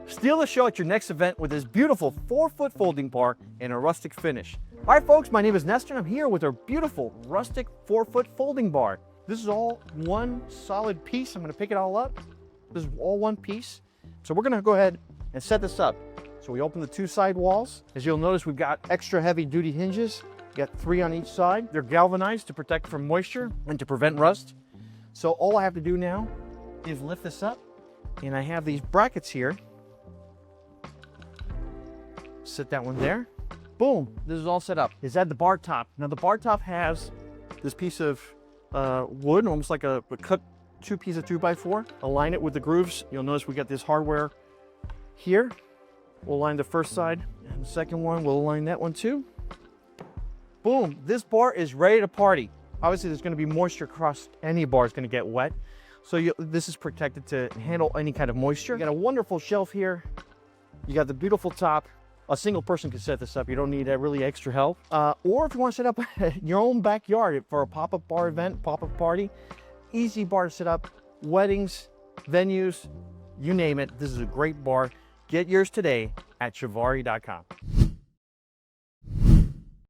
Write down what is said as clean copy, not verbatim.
Steal the show at your next event with this beautiful 4-foot folding bar in a rustic finish. All right, folks, my name is Nestor, and I'm here with our beautiful rustic 4-foot folding bar. This is all one solid piece. I'm going to pick it all up. This is all one piece. So we're going to go ahead and set this up. So we open the two side walls. As you'll notice, we've got extra heavy duty hinges. We got 3 on each side. They're galvanized to protect from moisture and to prevent rust. So all I have to do now is lift this up, and I have these brackets here. Set that one there. Boom, this is all set up. Is at the bar top. Now the bar top has this piece of wood, almost like a cut piece of 2x4. Align it with the grooves. You'll notice we got this hardware here. We'll align the first side, and the second one, we'll align that one too. Boom, this bar is ready to party. Obviously there's gonna be moisture across any bar, is gonna get wet. So this is protected to handle any kind of moisture. You got a wonderful shelf here. You got the beautiful top. A single person can set this up. You don't need really extra help. Or if you want to set up in your own backyard for a pop-up bar event, pop-up party, easy bar to set up. Weddings, venues, you name it. This is a great bar. Get yours today at Chivari.com.